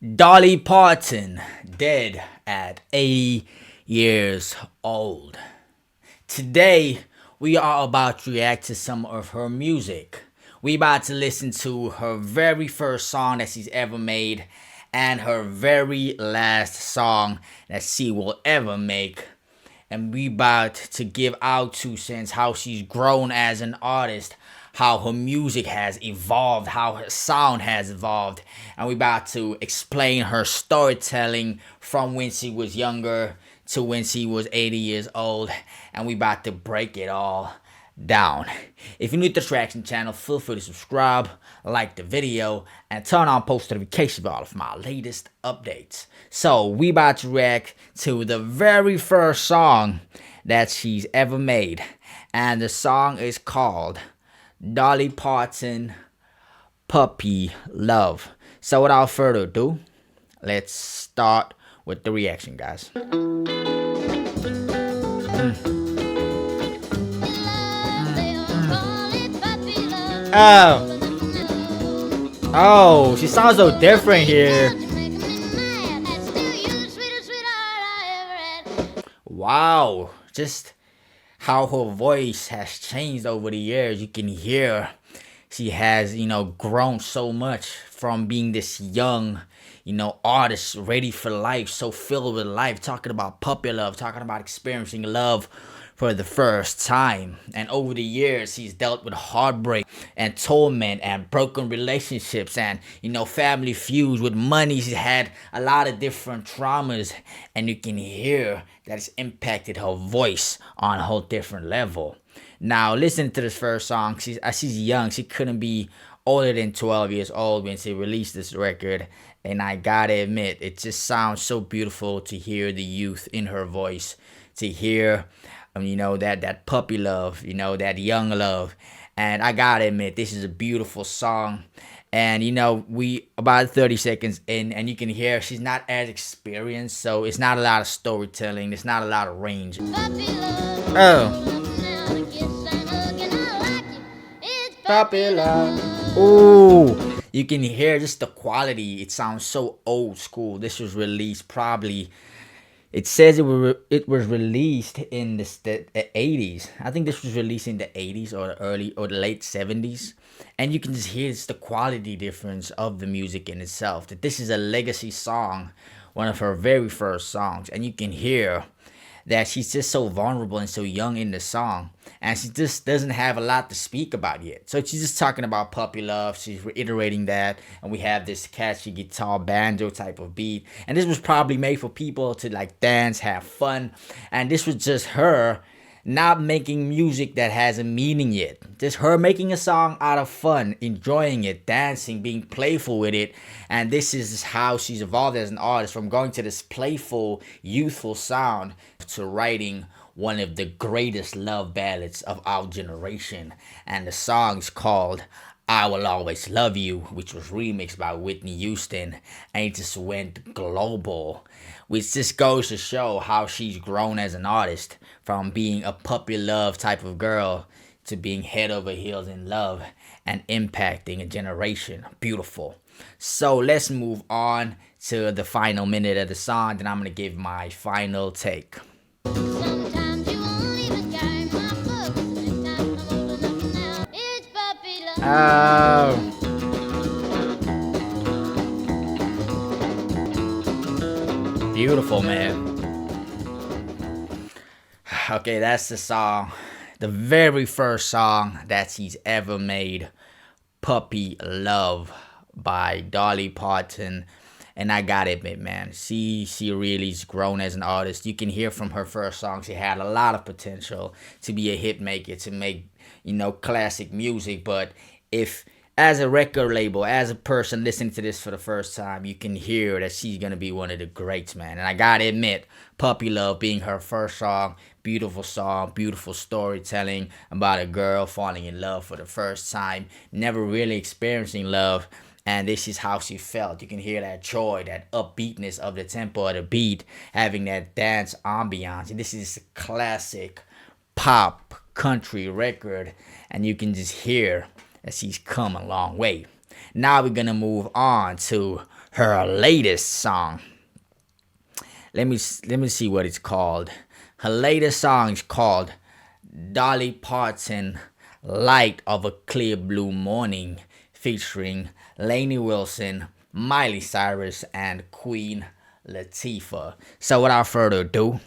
Dolly Parton, dead at 80 years old. Today, we are about to react to some of her music. We about to listen to her very first song that she's ever made and her very last song that she will ever make. And we about to give our 2 cents how she's grown as an artist, how her music has evolved, how her sound has evolved, and we about to explain her storytelling from when she was younger to when she was 80 years old, and we about to break it all down. If you're new to this reaction channel, feel free to subscribe, like the video, and turn on post notifications for all of my latest updates. So we about to react to the very first song that she's ever made, and the song is called Dolly Parton, Puppy Love. So without further ado, let's start with the reaction, guys. Oh, she sounds so different here. Wow, just how her voice has changed over the years. You can hear she has, grown so much from being this young, artist ready for life, so filled with life, talking about puppy love, talking about experiencing love for the first time. And over the years, he's dealt with heartbreak and torment and broken relationships and, family feuds with money. He's had a lot of different traumas, and you can hear that it's impacted her voice on a whole different level. Now, listen to this first song. She's young. She couldn't be older than 12 years old when she released this record. And I gotta admit, it just sounds so beautiful to hear the youth in her voice, to hear, that puppy love, that young love. And I gotta admit, this is a beautiful song. And we about 30 seconds in, and you can hear she's not as experienced, so it's not a lot of storytelling. It's not a lot of range. Oh. Popular. Ooh, you can hear just the quality. It sounds so old school. This was released probably. It says it was released in the 80s. I think this was released in the 80s or the late 70s. And you can just hear it's the quality difference of the music in itself. That this is a legacy song, one of her very first songs, and you can hear that she's just so vulnerable and so young in the song, and she just doesn't have a lot to speak about yet. So she's just talking about puppy love. She's reiterating that, and we have this catchy guitar banjo type of beat, and this was probably made for people to like dance, have fun, and this was just her not making music that has a meaning yet. Just her making a song out of fun, enjoying it, dancing, being playful with it. And this is how she's evolved as an artist, from going to this playful, youthful sound to writing one of the greatest love ballads of our generation. And the song's called I Will Always Love You, which was remixed by Whitney Houston, and it just went global, which just goes to show how she's grown as an artist, from being a puppy love type of girl to being head over heels in love and impacting a generation. Beautiful. So let's move on to the final minute of the song, then I'm going to give my final take. Beautiful, man. Okay, that's the song. The very first song that she's ever made, Puppy Love by Dolly Parton. And I gotta admit, man, she really's grown as an artist. You can hear from her first song, she had a lot of potential to be a hit maker, to make, classic music. But if, as a record label, as a person listening to this for the first time, you can hear that she's gonna be one of the greats, man. And I gotta admit, Puppy Love being her first song, beautiful storytelling about a girl falling in love for the first time, never really experiencing love. And this is how she felt. You can hear that joy, that upbeatness of the tempo of the beat, having that dance ambiance. And this is a classic pop country record, and you can just hear that she's come a long way. Now we're gonna move on to her latest song. Let me see what it's called. Her latest song is called Dolly Parton, Light of a Clear Blue Morning, featuring Lainey Wilson, Miley Cyrus, and Queen Latifah. So without further ado,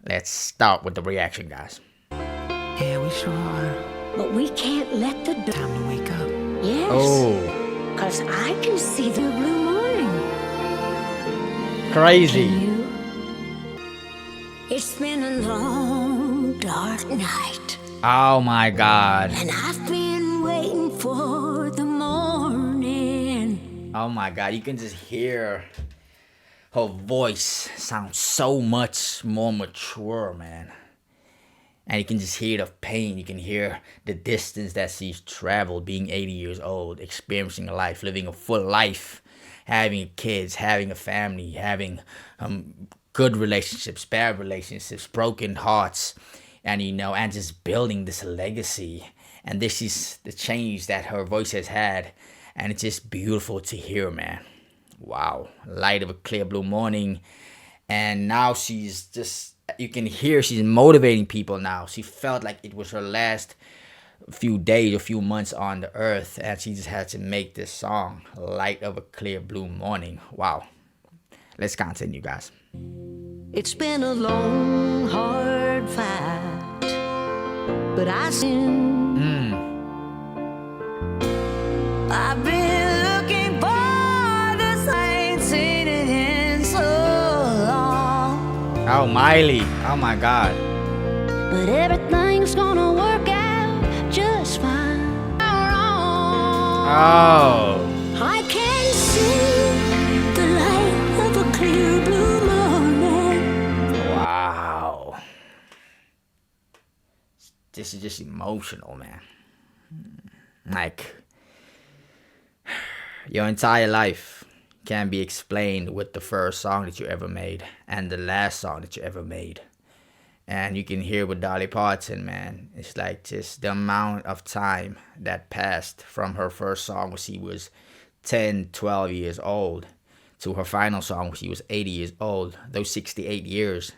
let's start with the reaction, guys. Yeah, we sure are. But we can't let the Time to wake up. Yes. Oh, Cause I can see the blue morning. crazy. You? It's been a long, dark night. Oh my God. And I've been waiting for the morning. Oh my God. You can just hear her voice sounds so much more mature, man. And you can just hear the pain. You can hear the distance that she's traveled, being 80 years old, experiencing life, living a full life, having kids, having a family, having good relationships, bad relationships, broken hearts, and and just building this legacy. And this is the change that her voice has had, and it's just beautiful to hear, man. Wow, light of a clear blue morning, and now she's just, you can hear she's motivating people now. She felt like it was her last few days or few months on the earth, and she just had to make this song, Light of a Clear Blue Morning. Wow. Let's continue, guys. It's been a long, hard fight, but I sin. I've been looking for this, I ain't seen it in so long. Oh, Miley. Oh my God. But everything's gonna work out just fine. Oh. I can see the light of a clear blue morning. Wow. This is just emotional, man. Like, your entire life can be explained with the first song that you ever made and the last song that you ever made. And you can hear with Dolly Parton, man, it's like just the amount of time that passed from her first song when she was 10, 12 years old to her final song when she was 80 years old. Those 68 years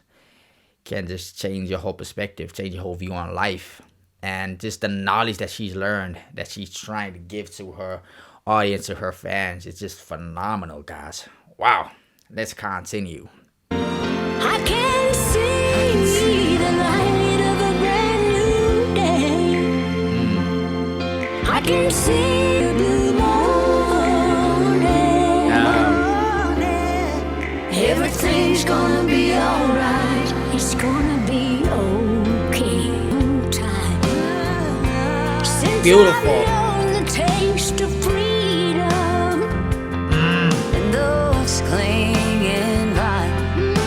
can just change your whole perspective, change your whole view on life. And just the knowledge that she's learned, that she's trying to give to her audience, to her fans, it's just phenomenal, guys. Wow. Let's continue. I can see the light of a brand new day. I can see the blue morning. Everything's gonna be alright. It's gonna be okay. Time. Since Beautiful. I've known the taste of freedom and those clinging vines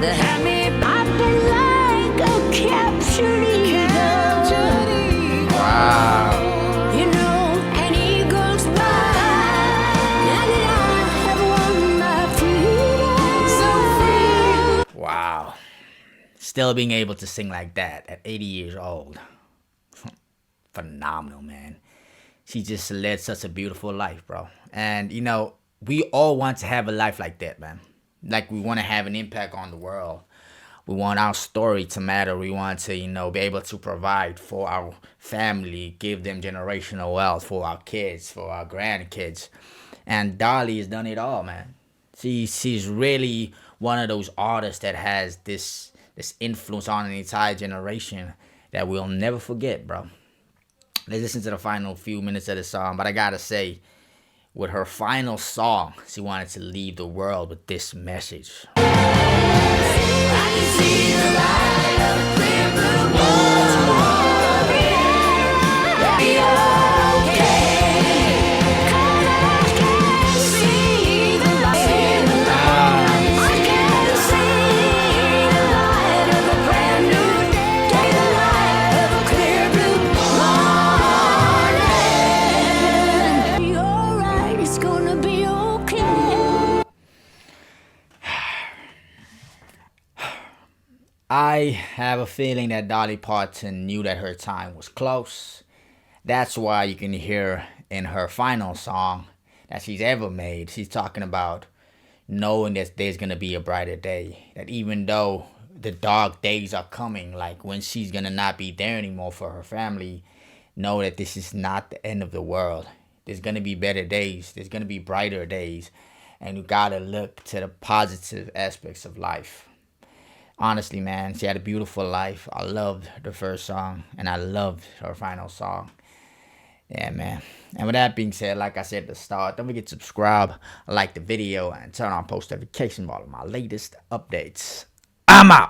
that had me, I've been like a captured eagle. Wow. You know, an eagle's fly. Now that I have won my freedom, so free. Wow. Still being able to sing like that at 80 years old. Phenomenal, man. She just led such a beautiful life, bro. And, we all want to have a life like that, man. Like, we want to have an impact on the world. We want our story to matter. We want to, be able to provide for our family, give them generational wealth for our kids, for our grandkids. And Dolly has done it all, man. She's really one of those artists that has this influence on an entire generation that we'll never forget, bro. Let's listen to the final few minutes of the song. But I gotta say, with her final song, she wanted to leave the world with this message. I can see the light of a clear blue morning. Be okay. 'Cause I can see the light. I can see the light of a brand new day. The light of a clear blue morning. Be alright. It's gonna be okay. I have a feeling that Dolly Parton knew that her time was close. That's why you can hear in her final song that she's ever made. She's talking about knowing that there's gonna be a brighter day. That even though the dark days are coming, like when she's gonna not be there anymore for her family, know that this is not the end of the world. There's gonna be better days. There's gonna be brighter days, and you gotta look to the positive aspects of life. Honestly, man, she had a beautiful life. I loved the first song, and I loved her final song. Yeah, man. And with that being said, like I said at the start, don't forget to subscribe, like the video, and turn on post notifications for all of my latest updates. I'm out.